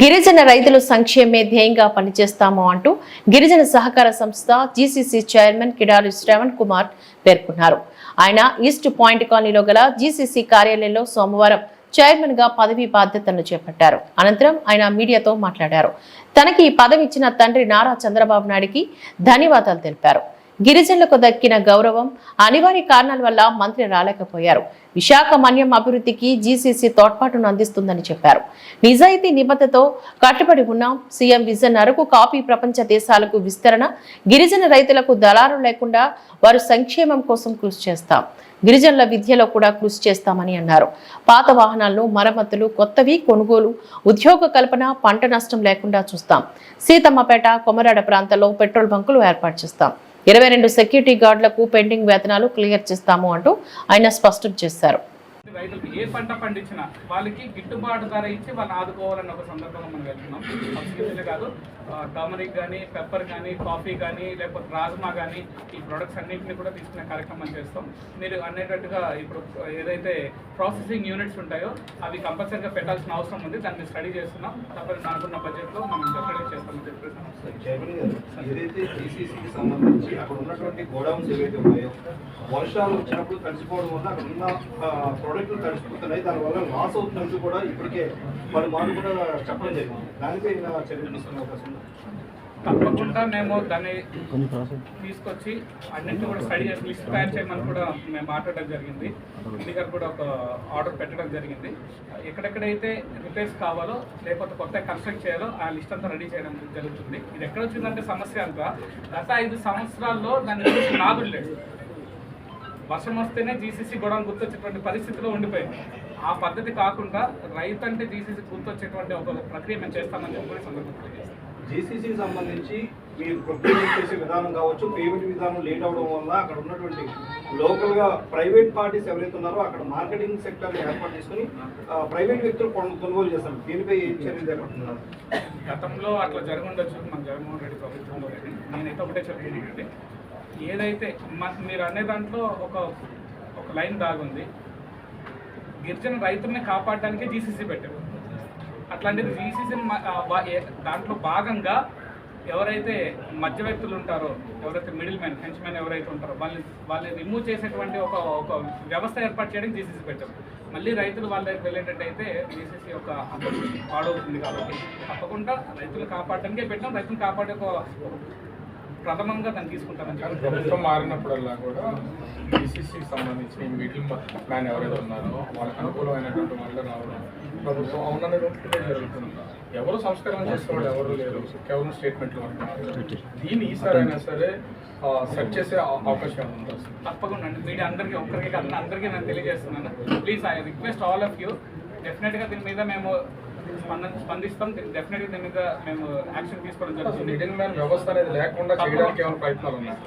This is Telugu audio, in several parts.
గిరిజన రైతుల సంక్షేమే ధ్యేయంగా పనిచేస్తాము అంటూ గిరిజన సహకార సంస్థ జీసీసీ చైర్మన్ కిడారి శ్రవణ్ కుమార్ పేర్కొన్నారు. ఆయన ఈస్ట్ పాయింట్ కాలనీలో గల జీసీసీ కార్యాలయంలో సోమవారం చైర్మన్ గా పదవీ బాధ్యతలను చేపట్టారు. అనంతరం ఆయన మీడియాతో మాట్లాడారు. తనకి ఈ పదవి ఇచ్చిన తండ్రి నారా చంద్రబాబు నాయుడికి ధన్యవాదాలు తెలిపారు. గిరిజనులకు దక్కిన గౌరవం అనివార్య కారణాల వల్ల మంత్రి రాలేకపోయారు. విశాఖ మన్యం అభివృద్ధికి జీసీసీ తోడ్పాటును అందిస్తుందని చెప్పారు. నిజాయితీ నిబద్ధతతో కట్టుబడి ఉన్నాం. సీఎం విజన్ అరకు కాఫీ ప్రపంచ దేశాలకు విస్తరణ, గిరిజన రైతులకు దళారు లేకుండా వారి సంక్షేమం కోసం కృషి చేస్తాం. గిరిజనుల విద్యలో కూడా కృషి చేస్తామని అన్నారు. పాత వాహనాలను మరమ్మతులు, కొత్తవి కొనుగోలు, ఉద్యోగ కల్పన, పంట నష్టం లేకుండా చూస్తాం. సీతమ్మపేట, కొమరాడ ప్రాంతాల్లో పెట్రోల్ బంకులు ఏర్పాటు చేస్తాం. 22 సెక్యూరిటీ గార్డులకు పెండింగ్ వేతనాలు క్లియర్ చేస్తాము అంటూ ఆయన స్పష్టం చేశారు. రైతులకు ఏ పంట పండించినా వాళ్ళకి గిట్టుబాటు ధర ఇచ్చి వాళ్ళని ఆదుకోవాలన్న ఒక సందర్భంగా మనం వెళ్తున్నాం. అసలు కాదు, టర్మరిక్ కానీ, పెప్పర్ కానీ, కాఫీ కానీ, లేకపోతే రాజ్మా కానీ, ఈ ప్రొడక్ట్స్ అన్నింటినీ కూడా తీసుకునే కార్యక్రమం చేస్తాం. మీరు అనేటట్టుగా ఇప్పుడు ఏదైతే ప్రాసెసింగ్ యూనిట్స్ ఉంటాయో అవి కంపల్సరీగా పెట్టాల్సిన అవసరం ఉంది. దాన్ని స్టడీ చేస్తున్నాం. తప్పని అనుకున్న బడ్జెట్లో మనం డెఫినెట్గా చేస్తామని చెప్పేసి ఏదైతే జీసీసీకి సంబంధించి అక్కడ ఉన్నటువంటి గోడౌన్స్ ఏవైతే ఉన్నాయో వర్షాలు వచ్చినప్పుడు తడిచిపోవడం వల్ల అక్కడ ఉన్న ప్రోడక్ట్లు తడిచిపోతున్నాయి, దానివల్ల లాస్ అవుతున్నట్టు కూడా ఇప్పటికే వాళ్ళు మాకు కూడా చెప్పడం జరిగింది. దానిపై చర్యలు తీసుకునే అవకాశం ఉంది. తప్పకుండా మేము దాన్ని తీసుకొచ్చి అన్నింటినీ కూడా స్టడీ చేసి లిస్ట్ తయారు చేయమని కూడా మేము మాట్లాడడం జరిగింది. ఇంటి గారు కూడా ఒక ఆర్డర్ పెట్టడం జరిగింది. ఎక్కడెక్కడైతే రిపేర్స్ కావాలో లేకపోతే కొత్త కన్స్ట్రక్ట్ చేయాలో ఆ లిస్ట్ అంతా రెడీ చేయడం జరుగుతుంది. ఇది ఎక్కడ వచ్చిందంటే సమస్య అంతా గత 5 సంవత్సరాల్లో దాని గురించి నాదుడు లేదు. వర్షం వస్తేనే జీసీసీ గొడవ గుర్తొచ్చేటువంటి పరిస్థితిలో ఉండిపోయింది. ఆ పద్ధతి కాకుండా రైతు అంటే జీసీసీ గుర్తొచ్చేటువంటి ఒక ప్రక్రియ మేము చేస్తామని చెప్పి సందర్భంగా జీసీసీకి సంబంధించి మీరు ప్రొక్యూర్మెంట్ చేసే విధానం కావచ్చు, పేమెంట్ విధానం లేట్ అవడం వల్ల అక్కడ ఉన్నటువంటి లోకల్గా ప్రైవేట్ పార్టీస్ ఎవరైతే ఉన్నారో అక్కడ మార్కెటింగ్ సెక్టర్ ఏర్పాటు చేసుకుని ప్రైవేట్ వ్యక్తులు కొనుగోలు చేస్తారు. దీనిపై ఏం చర్యలు చేపడుతున్నారు? గతంలో అట్లా జరిగి ఉండొచ్చు మన జగన్మోహన్ రెడ్డి ప్రభుత్వంలో. నేనైతే ఒకటే చెప్తున్నానండి, ఏదైతే మీరు అనే దాంట్లో ఒక లైన్ దాగుంది. గిరిజన రైతుల్ని కాపాడడానికే జీసీసీ పెట్టారు. అట్లాంటిది జీసీసీని దాంట్లో భాగంగా ఎవరైతే మధ్య వ్యక్తులు ఉంటారో, ఎవరైతే మిడిల్ మ్యాన్, హెంచ్ మ్యాన్ ఎవరైతే ఉంటారో వాళ్ళని రిమూవ్ చేసేటువంటి ఒక వ్యవస్థ ఏర్పాటు చేయడానికి జీసీసీ పెట్టారు. మళ్ళీ రైతులు వాళ్ళ దగ్గరికి వెళ్ళేటట్టయితే జీసీసీ యొక్క పాడవుతుంది. కాబట్టి తప్పకుండా రైతులు కాపాడడానికే పెట్టాం. రైతులు కాపాడే ప్రథమంగా దాన్ని తీసుకుంటామని చెప్పి ప్రభుత్వం మారినప్పుడల్లా కూడా బీసీసీకి సంబంధించి మిడిల్ మ్యాన్ ఎవరైతే ఉన్నారో వాళ్ళకి అనుకూలమైనటువంటి వాళ్ళు రావడం ప్రభుత్వం అవుననే జరుగుతుంది. ఎవరు సంస్కరణ చేసేవాళ్ళు ఎవరు లేరు, కేవలం స్టేట్మెంట్లు అంటున్నారు. దీన్ని ఈసారైనా సరే సెట్ చేసే అవకాశం ఉంది. తప్పకుండా అండి. మీడియా అందరికీ ఒక్కరికి కాదు అందరికీ నేను తెలియజేస్తున్నాను. Please I request all of you, డెఫినెట్గా దీని మీద మేము స్పందిస్తాం. డెఫినెట్గా దీని మీద మేము యాక్షన్ తీసుకోవడం జరుగుతుంది. మిడిల్ మ్యాన్ వ్యవస్థ అనేది లేకుండా చేయడానికి ఏమైనా ప్రయత్నాలు ఉన్నాయి?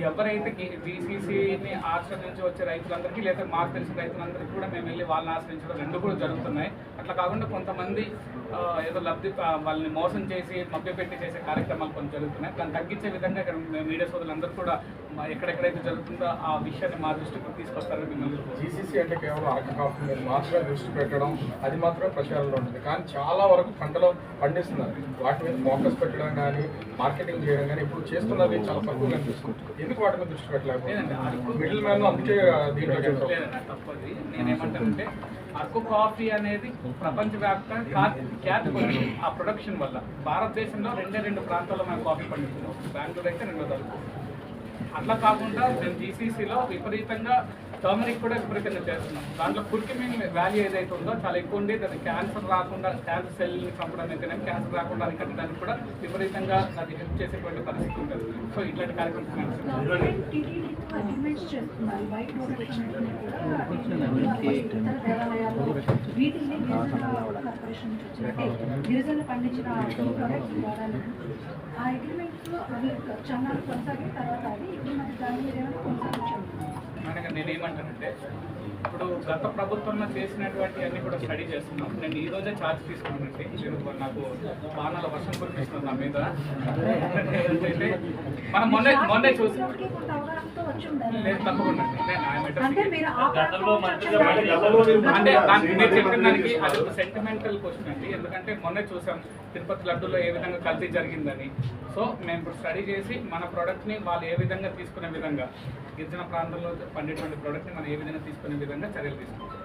ఎవరైతే జీసీసీని ఆశ్రయించి వచ్చే రైతులందరికీ లేదా మాకు తెలిసిన రైతులందరికీ కూడా మేము వెళ్ళి వాళ్ళని ఆశ్రయించడం 2 కూడా జరుగుతున్నాయి. అట్లా కాకుండా కొంతమంది ఏదో వాళ్ళని మోసం చేసి మభ్యపెట్టి చేసే కార్యక్రమాలు కొన్ని జరుగుతున్నాయి. దాన్ని తగ్గించే విధంగా ఇక్కడ మీడియా సోదరులందరూ కూడా ఎక్కడెక్కడైతే జరుగుతుందో ఆ విషయాన్ని మా దృష్టికి తీసుకొస్తారని మిమ్మల్ని. జీసీసీ అంటే కేవలం అరకు కాఫీ మీద మాత్రమే దృష్టి పెట్టడం, అది మాత్రమే ప్రచారంలో ఉంటుంది. కానీ చాలా వరకు పంటలు పండిస్తున్నారు. వాటి మీద ఫోకస్ పెట్టడం కానీ, మార్కెటింగ్ చేయడం కానీ ఇప్పుడు చేస్తున్నది చాలా తక్కువగా అనిపిస్తుంది. ఎందుకు వాటి మీద దృష్టి పెట్టలేకపోతే మిడిల్ మ్యాన్ అందుకే దీంట్లో లేదండి. తప్పది. నేనేమంటానంటే అరకు కాఫీ అనేది ప్రపంచవ్యాప్తంగా ఖ్యాతి పొందింది ఆ ప్రొడక్షన్ వల్ల. భారతదేశంలో 2 ప్రాంతాల్లో మేము కాఫీ పండిస్తున్నాం. బెంగళూరు అయితే 2 తాలూకు. అట్లా కాకుండా మేము జీసీసీలో విపరీతంగా టర్మరిక్ కూడా విపరీతంగా చేస్తున్నాం. దాంట్లో కుర్కిమిన్ వాల్యూ ఏదైతే ఉందో చాలా ఎక్కువ ఉంది. అది క్యాన్సర్ రాకుండా, క్యాన్సర్ సెల్ని చంపడానికి, క్యాన్సర్ రాకుండా అరికట్టడానికి కూడా విపరీతంగా అది హెల్ప్ చేసేటువంటి పరిస్థితి ఉంటుంది. సో ఇట్లాంటి కార్యక్రమం నేనేమంటానంటే ఇప్పుడు గత ప్రభుత్వంలో చేసినటువంటి అన్ని కూడా స్టడీ చేస్తున్నాం. నేను ఈ రోజే ఛార్జ్ తీసుకున్నానండి. నేను నాకు వానల వర్షం కురిపిస్తుంది నా మీద. ఏంటంటే మనం మొన్నే చూసి లేదు తప్పకుండా అంటే నేను చెప్పిన దానికి అది ఒక సెంటిమెంటల్ క్వశ్చన్ అండి. ఎందుకంటే మొన్నే చూసాం తిరుపతి లడ్డూలో ఏ విధంగా కల్తీ జరిగిందని. సో మేము ఇప్పుడు స్టడీ చేసి మన ప్రోడక్ట్ని వాళ్ళు ఏ విధంగా తీసుకునే విధంగా గిరిజన ప్రాంతంలో పండేటువంటి ప్రోడక్ట్ని మనం ఏ విధంగా తీసుకునే విధంగా చర్యలు తీసుకుంటాం.